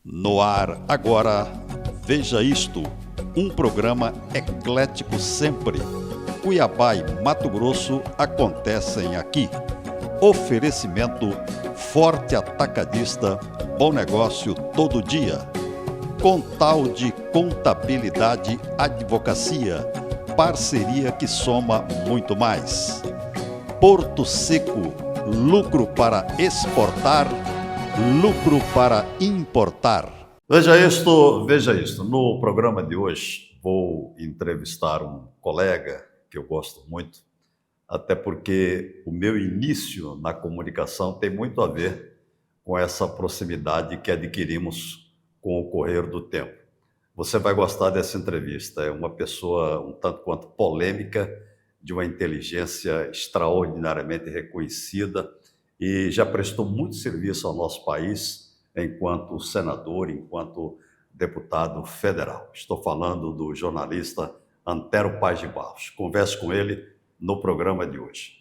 No ar agora, Veja Isto, um programa eclético sempre. Cuiabá e Mato Grosso acontecem aqui. Oferecimento Forte Atacadista, bom negócio todo dia. Contal de Contabilidade Advocacia, parceria que soma muito mais. Porto Seco, lucro para exportar, lucro para importar. Veja isto. No programa de hoje vou entrevistar um colega que eu gosto muito, até porque o meu início na comunicação tem muito a ver com essa proximidade que adquirimos com o correr do tempo. Você vai gostar dessa entrevista. É uma pessoa um tanto quanto polêmica, de uma inteligência extraordinariamente reconhecida e já prestou muito serviço ao nosso país enquanto senador, enquanto deputado federal. Estou falando do jornalista Antero Paz de Barros. Converso com ele no programa de hoje.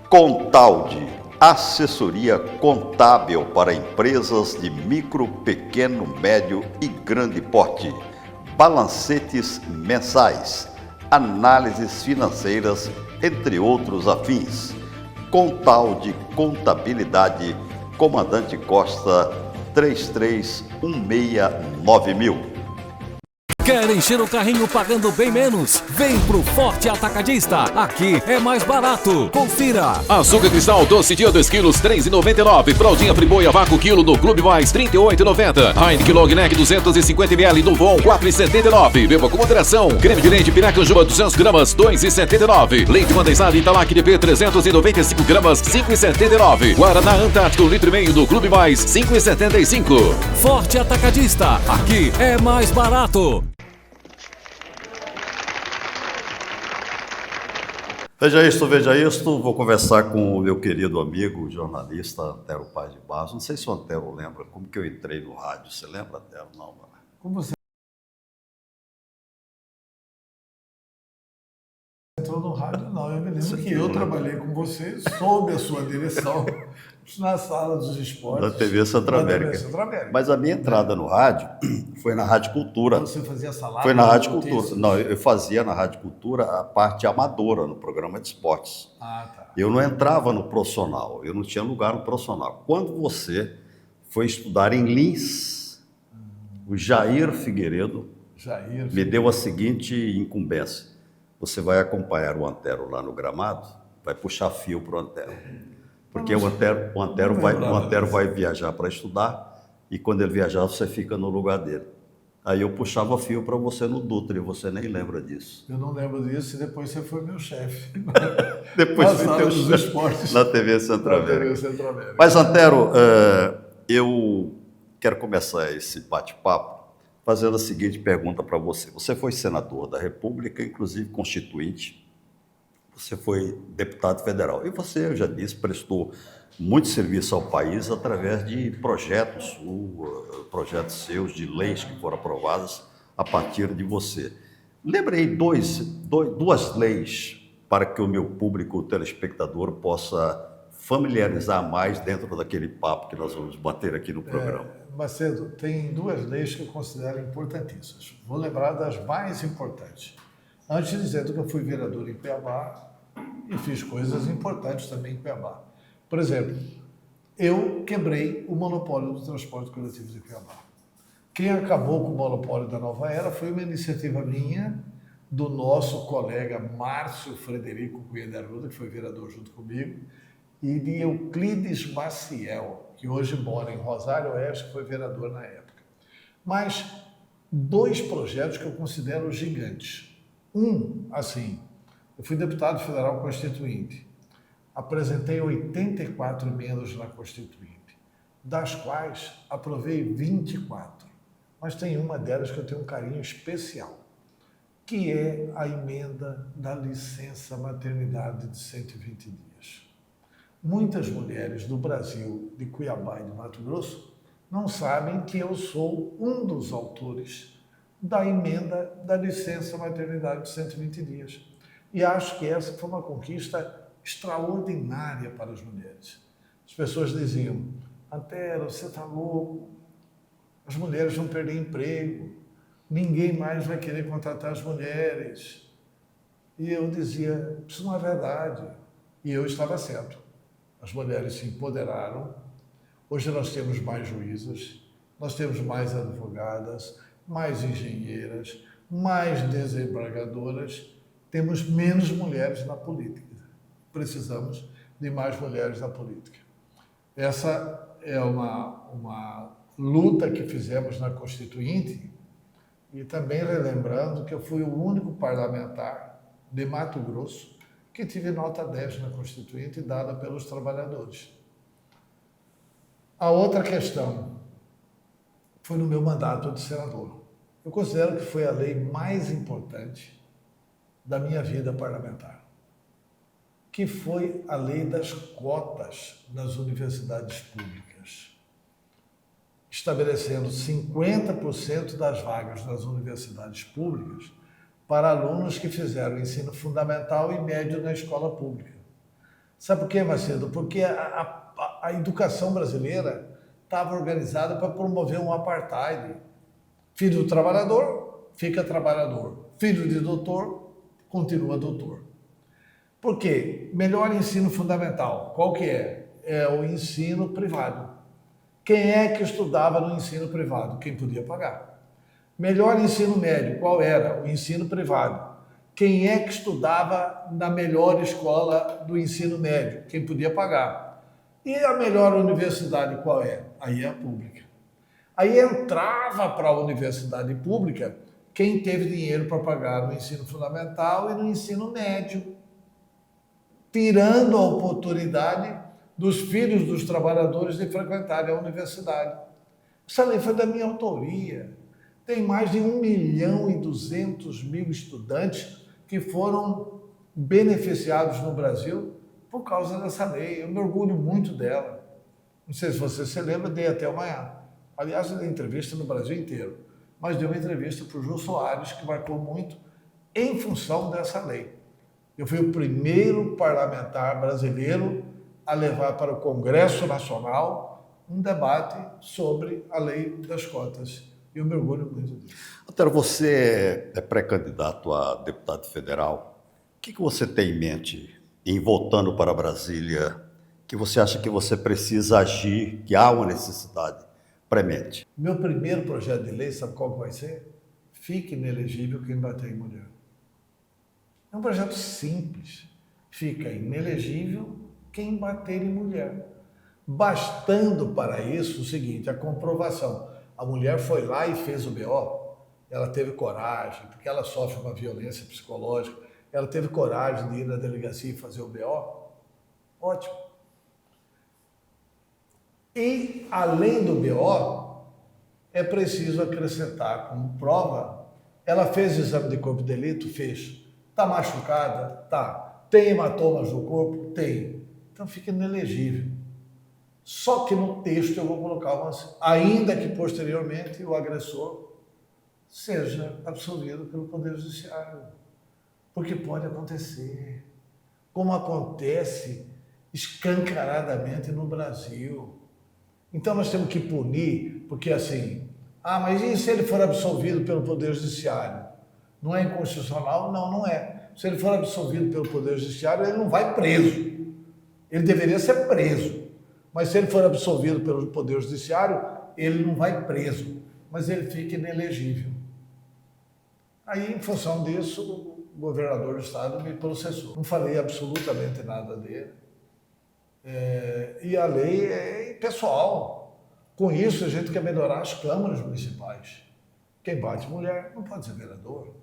Contalde, assessoria contábil para empresas de micro, pequeno, médio e grande porte. Balancetes mensais, análises financeiras, entre outros afins. Contalde Contabilidade, Comandante Costa, 33169000. Quer encher o carrinho pagando bem menos? Vem pro Forte Atacadista. Aqui é mais barato. Confira. Açúcar cristal doce dia 2 quilos, R$ 3,99. Fraldinha Friboia vácuo quilo no Clube Mais, R$ 38,90. Heineken Long Neck 250ml no Von, R$ 4,79. Beba com moderação. Creme de leite Piracanjuba 200 gramas, R$ 2,79. Leite condensado Italac DP 395 gramas, R$ 5,79. Guaraná Antártico litro e meio do Clube Mais, R$ 5,75. Forte Atacadista. Aqui é mais barato. Veja isto, vou conversar com o meu querido amigo, jornalista Antero Paz de Barros. Não sei se o Antero lembra como que eu entrei no rádio. Você lembra, Antero? Não, mano. Como você entrou no rádio? Não, eu me lembro que eu trabalhei com você, sob a sua direção, na sala dos esportes. Da TV Centro América. Mas a minha entrada no rádio foi na Rádio Cultura. Você fazia salada? Foi na Rádio Cultura. Não, eu fazia na Rádio Cultura a parte amadora, no programa de esportes. Ah, tá. Eu não entrava no profissional, eu não tinha lugar no profissional. Quando você foi estudar em Lins, o Jair Figueiredo me deu a seguinte incumbência. Você vai acompanhar o Antero lá no gramado, vai puxar fio para o Antero. Porque o Antero vai viajar para estudar e quando ele viajar você fica no lugar dele. Aí eu puxava fio para você no Dutra e você nem lembra disso. Eu não lembro disso e depois você foi meu chefe. Depois foi teu chefe esportes na TV Centro América. Mas Antero, eu quero começar esse bate-papo fazendo a seguinte pergunta para você. Você foi senador da República, inclusive constituinte. Você foi deputado federal. E você, eu já disse, prestou muito serviço ao país através de projetos seus, de leis que foram aprovadas a partir de você. Lembrei duas leis para que o meu público, o telespectador, possa familiarizar mais dentro daquele papo que nós vamos bater aqui no programa. Macedo, tem duas leis que eu considero importantíssimas. Vou lembrar das mais importantes. Antes dizendo que eu fui vereador em Cuiabá e fiz coisas importantes também em Cuiabá. Por exemplo, eu quebrei o monopólio do transporte coletivo de Cuiabá. Quem acabou com o monopólio da Nova Era foi uma iniciativa minha do nosso colega Márcio Frederico Cunha de Arruda, que foi vereador junto comigo, e de Euclides Maciel, que hoje mora em Rosário Oeste, que foi vereador na época. Mas 2 projetos que eu considero gigantes. Assim, eu fui deputado federal constituinte, apresentei 84 emendas na Constituinte, das quais aprovei 24, mas tem uma delas que eu tenho um carinho especial, que é a emenda da licença maternidade de 120 dias. Muitas mulheres do Brasil, de Cuiabá e de Mato Grosso, não sabem que eu sou um dos autores da emenda da licença maternidade de 120 dias. E acho que essa foi uma conquista extraordinária para as mulheres. As pessoas diziam: Antero, você está louco, as mulheres vão perder emprego, ninguém mais vai querer contratar as mulheres. E eu dizia: isso não é verdade. E eu estava certo. As mulheres se empoderaram. Hoje nós temos mais juízas, nós temos mais advogadas, mais engenheiras, mais desembargadoras, temos menos mulheres na política. Precisamos de mais mulheres na política. Essa é uma luta que fizemos na Constituinte, e também relembrando que eu fui o único parlamentar de Mato Grosso que tive nota 10 na Constituinte dada pelos trabalhadores. A outra questão foi no meu mandato de senador. Eu considero que foi a lei mais importante da minha vida parlamentar, que foi a lei das cotas nas universidades públicas, estabelecendo 50% das vagas nas universidades públicas para alunos que fizeram ensino fundamental e médio na escola pública. Sabe por quê, Macedo? Porque a educação brasileira estava organizada para promover um apartheid. Filho do trabalhador, fica trabalhador. Filho de doutor, continua doutor. Por quê? Melhor ensino fundamental. Qual que é? É o ensino privado. Quem é que estudava no ensino privado? Quem podia pagar. Melhor ensino médio. Qual era? O ensino privado. Quem é que estudava na melhor escola do ensino médio? Quem podia pagar. E a melhor universidade qual é? Aí é a pública. Aí entrava para a universidade pública quem teve dinheiro para pagar no ensino fundamental e no ensino médio, tirando a oportunidade dos filhos dos trabalhadores de frequentarem a universidade. Essa lei foi da minha autoria. Tem mais de 1.200.000 estudantes que foram beneficiados no Brasil por causa dessa lei. Eu me orgulho muito dela. Não sei se você se lembra, dei até amanhã. Aliás, eu dei entrevista no Brasil inteiro, mas dei uma entrevista para o Jô Soares, que marcou muito em função dessa lei. Eu fui o primeiro parlamentar brasileiro a levar para o Congresso Nacional um debate sobre a lei das cotas. E eu me orgulho muito disso. Antero, você é pré-candidato a deputado federal. O que você tem em mente em voltando para Brasília, que você acha que você precisa agir, que há uma necessidade premente? Meu primeiro projeto de lei, sabe qual vai ser? Fique inelegível quem bater em mulher. É um projeto simples. Fica inelegível quem bater em mulher. Bastando para isso o seguinte, a comprovação. A mulher foi lá e fez o BO, ela teve coragem, porque ela sofre uma violência psicológica, ela teve coragem de ir na delegacia e fazer o BO. Ótimo. E, além do BO, é preciso acrescentar como prova, ela fez exame de corpo de delito? Fez. Está machucada? Tá. Tem hematomas no corpo? Tem. Então fica inelegível. Só que no texto eu vou colocar ainda que posteriormente o agressor seja absolvido pelo Poder Judiciário. Porque pode acontecer. Como acontece escancaradamente no Brasil. Então nós temos que punir, porque assim, mas e se ele for absolvido pelo Poder Judiciário? Não é inconstitucional? Não, não é. Se ele for absolvido pelo Poder Judiciário, ele não vai preso. Ele deveria ser preso. Mas se ele for absolvido pelo Poder Judiciário, ele não vai preso, mas ele fica inelegível. Aí, em função disso, o governador do estado me processou. Não falei absolutamente nada dele. E a lei é pessoal. Com isso, a gente quer melhorar as câmaras municipais. Quem bate mulher não pode ser vereador.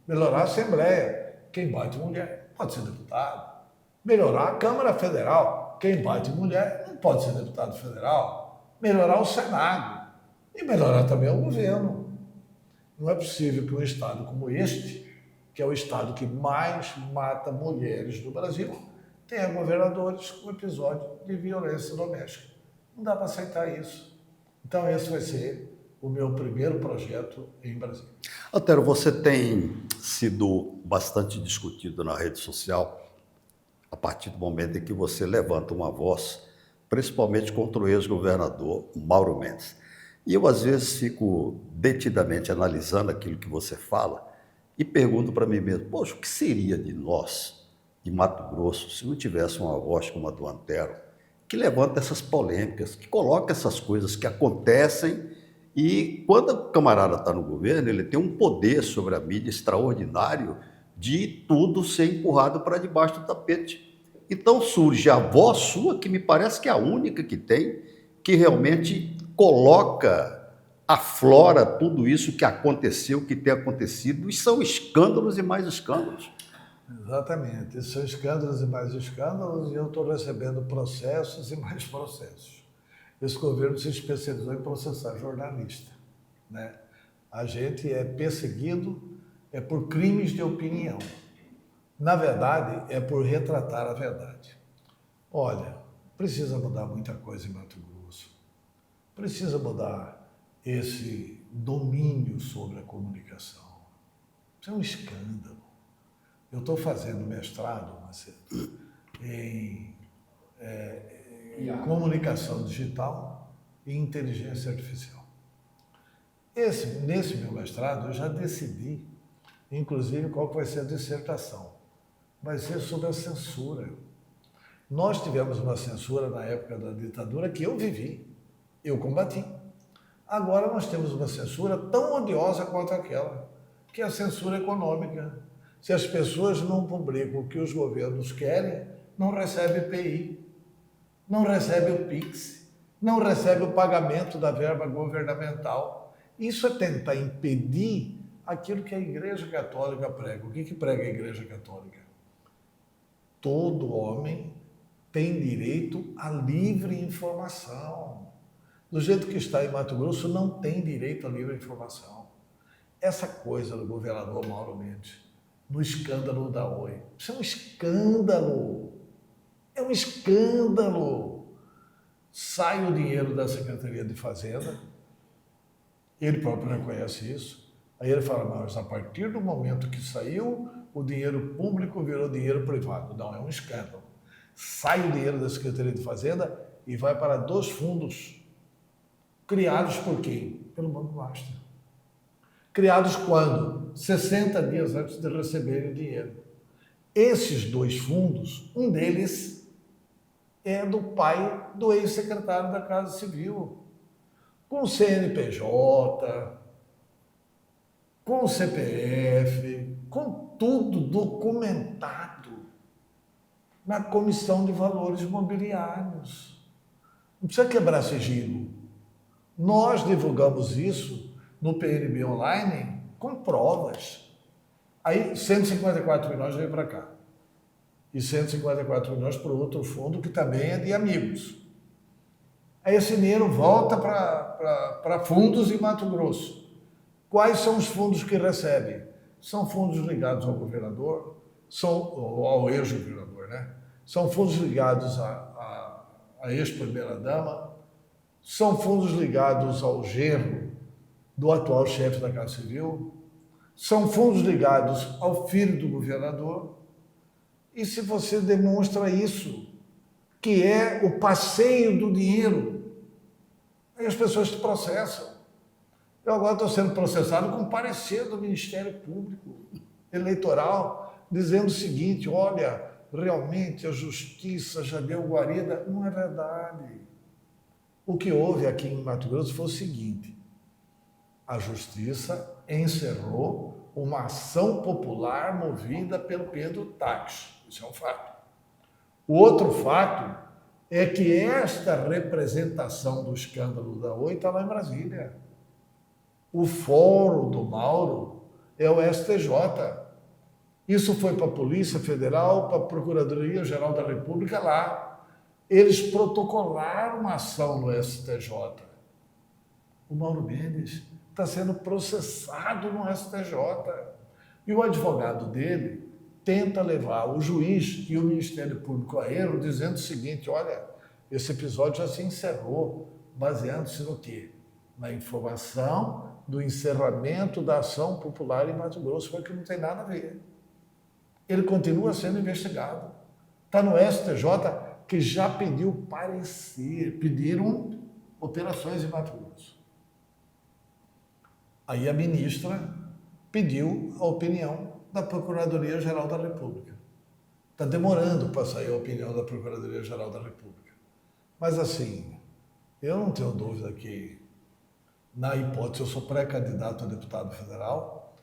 Melhorar a Assembleia. Quem bate mulher pode ser deputado. Melhorar a Câmara Federal. Quem bate mulher não pode ser deputado federal. Melhorar o Senado. E melhorar também o governo. Não é possível que um estado como este, que é o estado que mais mata mulheres do Brasil, tenha governadores com episódio de violência doméstica. Não dá para aceitar isso. Então, esse vai ser o meu primeiro projeto em Brasília. Antero, você tem sido bastante discutido na rede social a partir do momento em que você levanta uma voz, principalmente contra o ex-governador Mauro Mendes. E eu, às vezes, fico detidamente analisando aquilo que você fala e pergunto para mim mesmo, poxa, o que seria de nós, de Mato Grosso, se não tivesse uma voz como a do Antero, que levanta essas polêmicas, que coloca essas coisas que acontecem e quando o camarada está no governo, ele tem um poder sobre a mídia extraordinário de tudo ser empurrado para debaixo do tapete. Então surge a voz sua, que me parece que é a única que tem, que realmente coloca, aflora tudo isso que aconteceu, que tem acontecido, e são escândalos e mais escândalos. Exatamente, são escândalos e mais escândalos, e eu estou recebendo processos e mais processos. Esse governo se especializou em processar jornalista, né? A gente é perseguido por crimes de opinião. Na verdade, é por retratar a verdade. Olha, precisa mudar muita coisa em Mato Grosso. Precisa mudar esse domínio sobre a comunicação. Isso é um escândalo. Eu estou fazendo mestrado, Marcelo, em comunicação digital e inteligência artificial. Nesse meu mestrado, eu já decidi, inclusive, qual vai ser a dissertação. Vai ser sobre a censura. Nós tivemos uma censura na época da ditadura que eu vivi, eu combati. Agora nós temos uma censura tão odiosa quanto aquela, que é a censura econômica. Se as pessoas não publicam o que os governos querem, não recebe PI, não recebe o PIX, não recebe o pagamento da verba governamental. Isso é tentar impedir aquilo que a Igreja Católica prega. O que prega a Igreja Católica? Todo homem tem direito à livre informação. Do jeito que está em Mato Grosso, não tem direito à livre informação. Essa coisa do governador Mauro Mendes, no escândalo da Oi, isso é um escândalo. É um escândalo. Sai o dinheiro da Secretaria de Fazenda, ele próprio reconhece isso. Aí ele fala, mas a partir do momento que saiu, o dinheiro público virou dinheiro privado. Não, é um escândalo. Sai o dinheiro da Secretaria de Fazenda e vai para 2 fundos criados por quem? Pelo Banco Basta. Criados quando? 60 dias antes de receberem o dinheiro. Esses 2 fundos, um deles é do pai do ex-secretário da Casa Civil, com CNPJ, com CPF, com tudo documentado na Comissão de Valores Mobiliários. Não precisa quebrar sigilo. Nós divulgamos isso no PNB Online com provas. Aí 154 milhões veio para cá. E 154 milhões para o outro fundo, que também é de amigos. Aí esse dinheiro volta para fundos em Mato Grosso. Quais são os fundos que recebem? São fundos ligados ao governador, ao ex-governador, né? São fundos ligados à ex-primeira-dama, são fundos ligados ao genro do atual chefe da Casa Civil, são fundos ligados ao filho do governador. E se você demonstra isso, que é o passeio do dinheiro, aí as pessoas te processam. Eu agora estou sendo processado com parecer do Ministério Público Eleitoral, dizendo o seguinte, olha, realmente a justiça já deu guarida. Não é verdade. O que houve aqui em Mato Grosso foi o seguinte, a justiça encerrou uma ação popular movida pelo Pedro Taques. Isso é um fato. O outro fato é que esta representação do escândalo da Oi está lá em Brasília. O fórum do Mauro é o STJ. Isso foi para a Polícia Federal, para a Procuradoria-Geral da República lá. Eles protocolaram uma ação no STJ. O Mauro Mendes está sendo processado no STJ. E o advogado dele tenta levar o juiz e o Ministério Público a erro, dizendo o seguinte: olha, esse episódio já se encerrou, baseando-se no quê? Na informação do encerramento da ação popular em Mato Grosso, mas que não tem nada a ver. Ele continua sendo investigado. Está no STJ, que já pediu parecer, pediram operações em Mato Grosso. Aí a ministra pediu a opinião da Procuradoria-Geral da República. Está demorando para sair a opinião da Procuradoria-Geral da República. Mas assim, eu não tenho dúvida que, na hipótese, eu sou pré-candidato a deputado federal,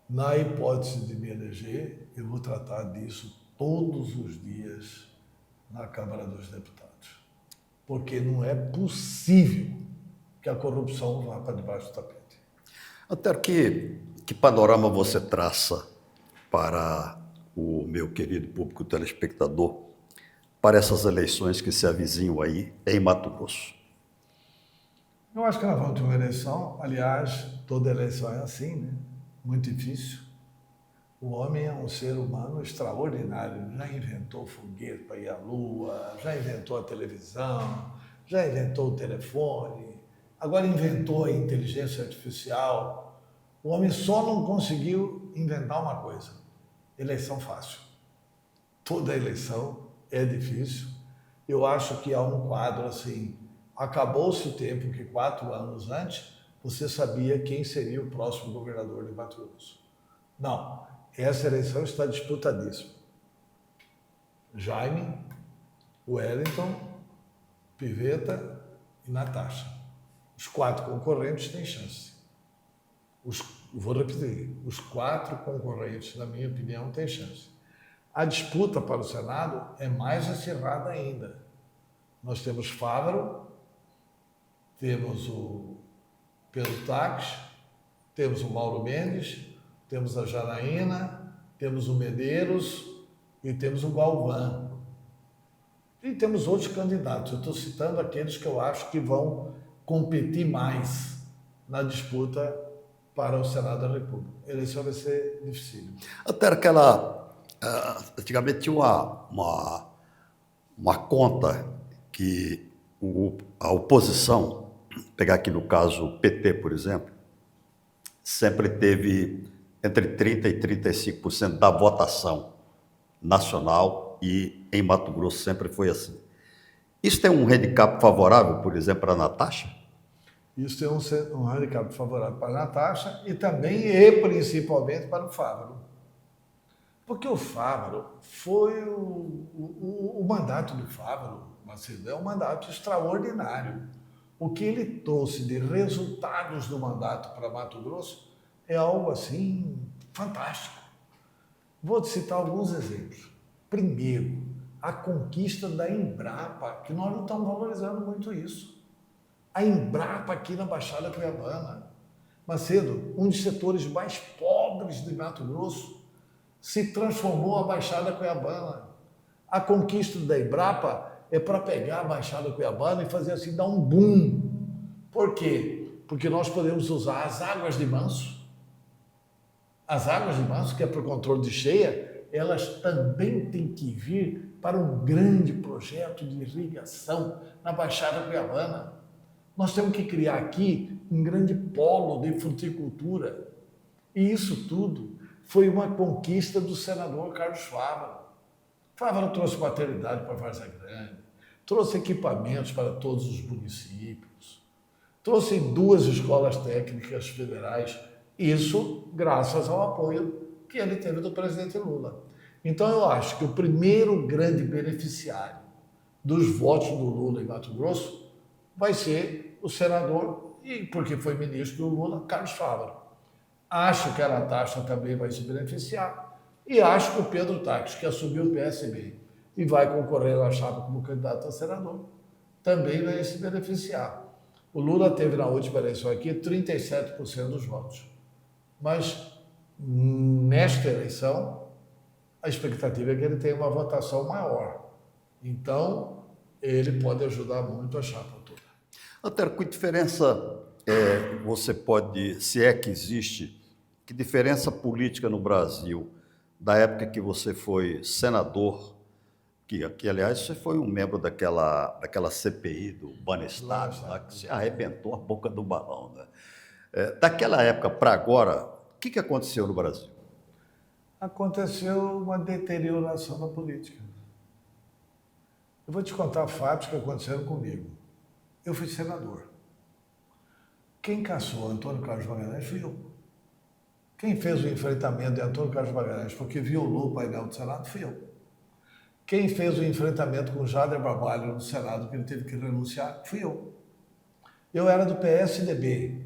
na hipótese de me eleger, eu vou tratar disso todos os dias na Câmara dos Deputados. Porque não é possível que a corrupção vá para debaixo do tapete. Até que panorama você traça para o meu querido público telespectador para essas eleições que se avizinham aí em Mato Grosso? Eu acho que nós vamos ter uma eleição, aliás, toda eleição é assim, né? Muito difícil. O homem é um ser humano extraordinário, já inventou foguete para ir à Lua, já inventou a televisão, já inventou o telefone, agora inventou a inteligência artificial. O homem só não conseguiu inventar uma coisa: eleição fácil. Toda eleição é difícil. Eu acho que há um quadro assim, acabou-se o tempo que 4 anos antes você sabia quem seria o próximo governador de Mato Grosso. Não, essa eleição está disputadíssima. Jaime, Wellington, Pivetta e Natasha. Os 4 concorrentes têm chance. Vou repetir, os 4 concorrentes, na minha opinião, têm chance. A disputa para o Senado é mais acirrada ainda. Nós temos Fávaro, temos o Pedro Taques, temos o Mauro Mendes, temos a Janaína, temos o Medeiros e temos o Galvão. E temos outros candidatos. Eu estou citando aqueles que eu acho que vão competir mais na disputa para o Senado da República. A eleição vai ser difícil. Até antigamente tinha uma conta que a oposição, pegar aqui no caso o PT, por exemplo, sempre teve entre 30% e 35% da votação nacional, e em Mato Grosso sempre foi assim. Isso tem um handicap favorável, por exemplo, para a Natasha? Isso tem um handicap favorável para a Natasha e também e principalmente para o Fávaro. Porque o Fávaro foi o mandato do Fávaro, Macedo, é um mandato extraordinário. O que ele trouxe de resultados do mandato para Mato Grosso é algo assim fantástico. Vou te citar alguns exemplos. Primeiro, a conquista da Embrapa, que nós não estamos valorizando muito isso. A Embrapa aqui na Baixada Cuiabana. Macedo, um dos setores mais pobres de Mato Grosso, se transformou a Baixada Cuiabana. A conquista da Embrapa é para pegar a Baixada Cuiabana e fazer assim, dar um boom. Por quê? Porque nós podemos usar as águas de manso. As águas de manso, que é para o controle de cheia, elas também têm que vir para um grande projeto de irrigação na Baixada Cuiabana. Nós temos que criar aqui um grande polo de fruticultura. E isso tudo foi uma conquista do senador Carlos Fávaro. Fávaro trouxe maternidade para Várzea Grande, trouxe equipamentos para todos os municípios, trouxe 2 escolas técnicas federais, isso graças ao apoio que ele teve do presidente Lula. Então eu acho que o primeiro grande beneficiário dos votos do Lula em Mato Grosso vai ser o senador, e porque foi ministro do Lula, Carlos Fávaro. Acho que a Natasha também vai se beneficiar. E acho que o Pedro Táxi, que assumiu o PSB e vai concorrer na chapa como candidato a senador, também vai se beneficiar. O Lula teve na última eleição aqui 37% dos votos. Mas nesta eleição, a expectativa é que ele tenha uma votação maior. Então, ele pode ajudar muito a chapa toda. Antero, que diferença você pode, se é que existe, que diferença política no Brasil da época que você foi senador, que aliás, você foi um membro daquela CPI do Banestado, lá que se arrebentou a boca do balão, né? Daquela época para agora, o que aconteceu no Brasil? Aconteceu uma deterioração da política. Eu vou te contar fatos que aconteceram comigo. Eu fui senador. Quem caçou Antônio Carlos Magalhães fui eu. Quem fez o enfrentamento de Antônio Carlos Magalhães porque violou o painel do Senado fui eu. Quem fez o enfrentamento com Jader Barbalho no Senado, que ele teve que renunciar, fui eu. Eu era do PSDB.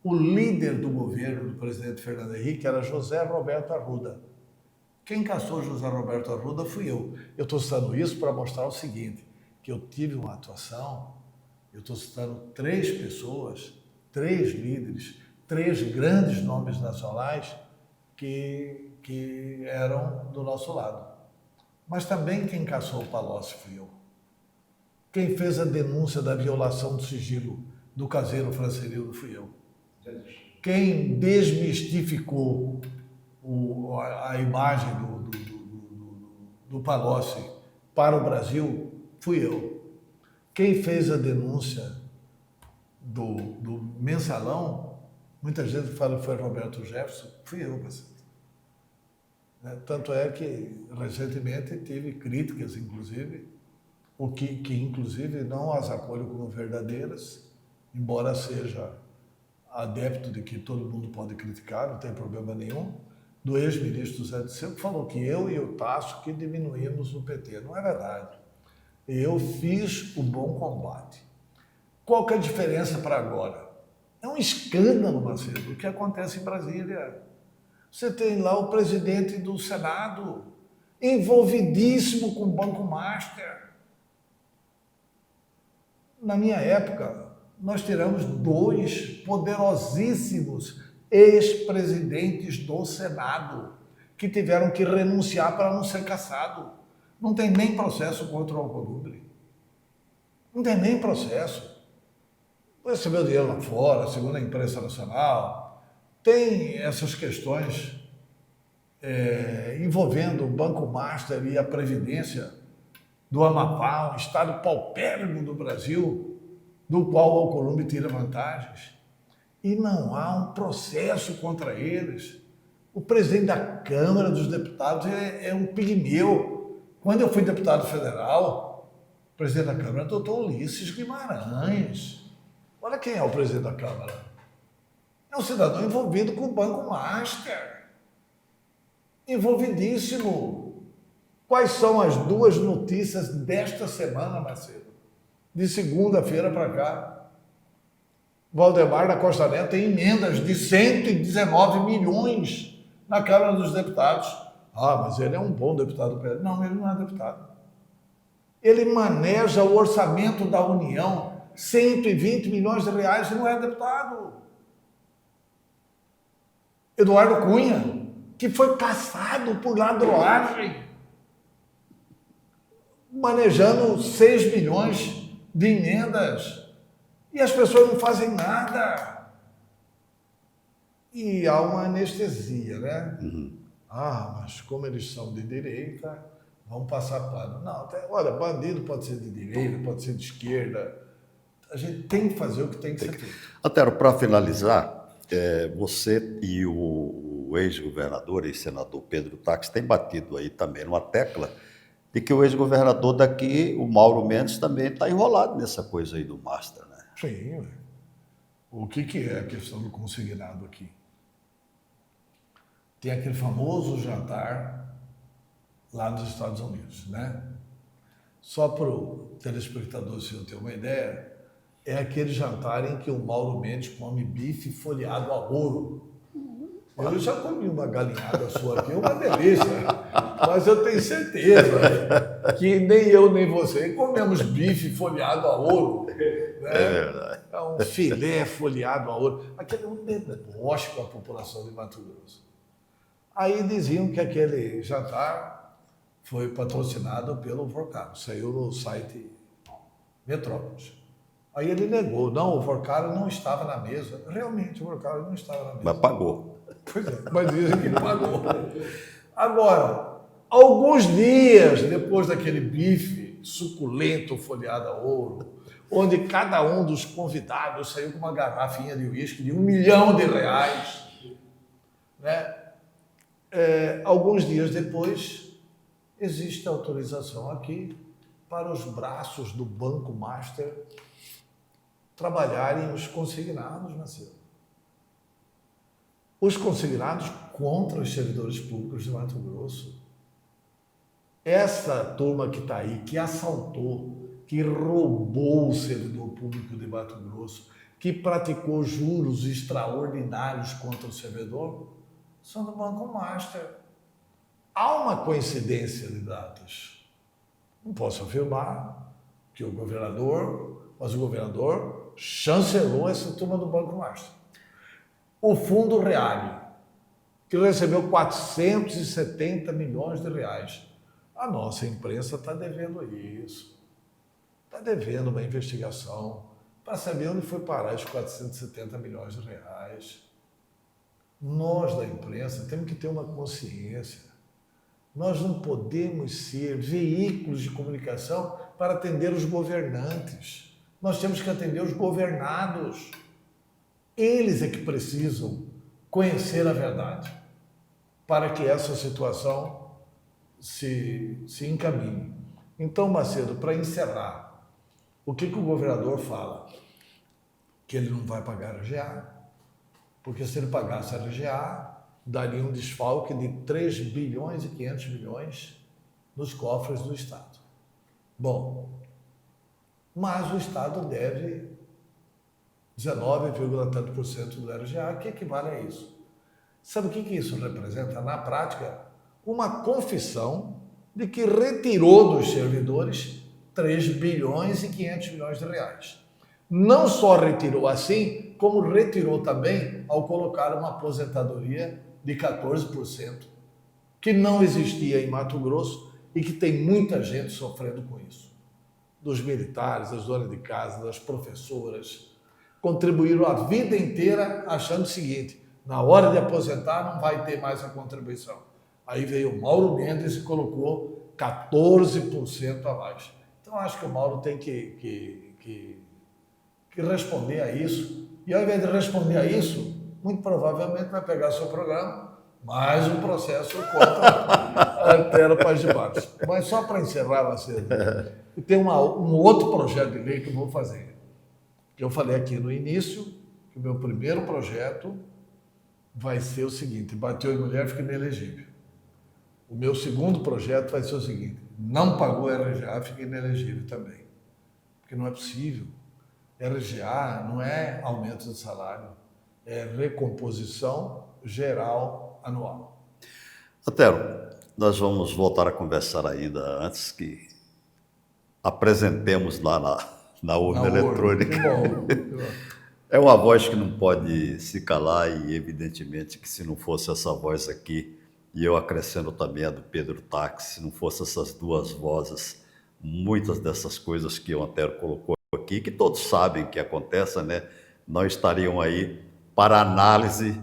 O líder do governo do presidente Fernando Henrique era José Roberto Arruda. Quem caçou José Roberto Arruda fui eu. Eu estou citando isso para mostrar o seguinte, que eu tive uma atuação, eu estou citando 3 pessoas, 3 líderes, 3 grandes nomes nacionais que eram do nosso lado. Mas também quem caçou o Palocci fui eu. Quem fez a denúncia da violação do sigilo do caseiro Francerildo fui eu. Quem desmistificou a imagem do Palocci para o Brasil fui eu. Quem fez a denúncia do mensalão, muita gente fala que foi Roberto Jefferson, fui eu, parceiro. Tanto é que, recentemente, tive críticas, inclusive, o que inclusive, não as acolho como verdadeiras, embora seja adepto de que todo mundo pode criticar, não tem problema nenhum, do ex-ministro Zé Disseu, que falou que eu e o Tasso que diminuímos o PT. Não é verdade. Eu fiz o bom combate. Qual que é a diferença para agora? É um escândalo, Macedo, o que acontece em Brasília. Você tem lá o presidente do Senado, envolvidíssimo com o Banco Master. Na minha época, nós tiramos 2 poderosíssimos ex-presidentes do Senado que tiveram que renunciar para não ser cassado. Não tem nem processo contra o Alcolumbre. Não tem nem processo. Recebeu dinheiro lá fora, segundo a imprensa nacional. Tem essas questões envolvendo o Banco Master e a Previdência do Amapá, um estado paupérrimo do Brasil, do qual o Alcolumbre tira vantagens. E não há um processo contra eles. O presidente da Câmara dos Deputados é um pigmeu. Quando eu fui deputado federal, o presidente da Câmara é o doutor Ulisses Guimarães. Olha quem é o presidente da Câmara. É um cidadão envolvido com o Banco Master. Envolvidíssimo. Quais são as 2 notícias desta semana, Macedo? De segunda-feira para cá. Valdemar da Costa Neto tem emendas de 119 milhões na Câmara dos Deputados. Ah, mas ele é um bom deputado. Não, ele não é deputado. Ele maneja o orçamento da União, 120 milhões de reais, e não é deputado. Eduardo Cunha, que foi caçado por ladroagem, manejando 6 milhões de emendas, e as pessoas não fazem nada. E há uma anestesia, né? Ah, mas como eles são de direita, vão passar pano. Não, olha, bandido pode ser de direita, pode ser de esquerda. A gente tem que fazer o que tem que ser feito. Antero, para finalizar, você e o ex-governador e senador Pedro Táxi têm batido aí também numa tecla de que o ex-governador daqui, o Mauro Mendes, também está enrolado nessa coisa aí do Master, né? Sim. O que é a questão do consignado aqui? Tem aquele famoso jantar lá nos Estados Unidos, né? Só para o telespectador, se eu ter uma ideia, é aquele jantar em que o Mauro Mendes come bife folheado a ouro. Eu já comi uma galinhada sua aqui, uma delícia. Mas eu tenho certeza que nem eu nem você comemos bife folheado a ouro. Né? É verdade. É um filé folheado a ouro. Aquele é um deboche com a população de Mato Grosso. Aí diziam que aquele jantar foi patrocinado pelo Vorcaro. Saiu no site Metrópolis. Aí ele negou. Não, o Vorcaro não estava na mesa. Realmente, o Vorcaro não estava na mesa. Mas pagou. Pois é, mas dizem que pagou. Agora, alguns dias depois daquele bife suculento folheado a ouro, onde cada um dos convidados saiu com uma garrafinha de uísque de R$1 milhão, né? Alguns dias depois, existe autorização aqui para os braços do Banco Master trabalharem os consignados, Marcelo. Os consignados contra os servidores públicos de Mato Grosso. Essa turma que está aí, que assaltou, que roubou o servidor público de Mato Grosso, que praticou juros extraordinários contra o servidor, são do Banco Master. Há uma coincidência de datas. Não posso afirmar que o governador, mas o governador chancelou essa turma do Banco Master. O Fundo Reale, que recebeu 470 milhões de reais. A nossa imprensa está devendo isso. Está devendo uma investigação para saber onde foi parar os 470 milhões de reais. Nós, da imprensa, temos que ter uma consciência. Nós não podemos ser veículos de comunicação para atender os governantes. Nós temos que atender os governados. Eles é que precisam conhecer a verdade para que essa situação se encaminhe. Então, Macedo, para encerrar, o que o governador fala? Que ele não vai pagar a RGA, porque se ele pagasse a RGA, daria um desfalque de 3 bilhões e 500 milhões nos cofres do Estado. Bom, mas o Estado deve 19, tanto por cento do RGA, que equivale a isso. Sabe o que isso representa? Na prática, uma confissão de que retirou dos servidores 3 bilhões e 500 milhões de reais. Não só retirou assim, como retirou também ao colocar uma aposentadoria de 14%, que não existia em Mato Grosso e que tem muita gente sofrendo com isso. Dos militares, das donas de casa, das professoras, contribuíram a vida inteira achando o seguinte: na hora de aposentar não vai ter mais a contribuição. Aí veio o Mauro Mendes e colocou 14% a mais. Então acho que o Mauro tem que responder a isso. E ao invés de responder a isso, muito provavelmente vai pegar seu programa, mais um processo contra a Antero Paz de Barros. Mas só para encerrar, Macedo, tem um outro projeto de lei que eu vou fazer. Eu falei aqui no início que o meu primeiro projeto vai ser o seguinte: bateu em mulher, fica inelegível. O meu segundo projeto vai ser o seguinte: não pagou RGA, fica inelegível também. Porque não é possível. RGA não é aumento de salário, é recomposição geral anual. Antero, nós vamos voltar a conversar ainda antes que apresentemos lá na urna eletrônica. Que bom. É uma voz que não pode se calar e, evidentemente, que se não fosse essa voz aqui, e eu acrescento também a do Pedro Táxi, se não fosse essas duas vozes, muitas dessas coisas que o Antero colocou aqui, que todos sabem que acontecem, né, não estariam aí para análise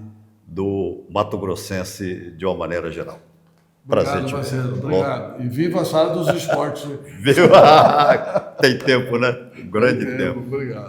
do mato-grossense de uma maneira geral. Obrigado, Marcelo. Obrigado. E viva a sala dos esportes. Viva! Tem tempo, né? Um grande tempo. Obrigado.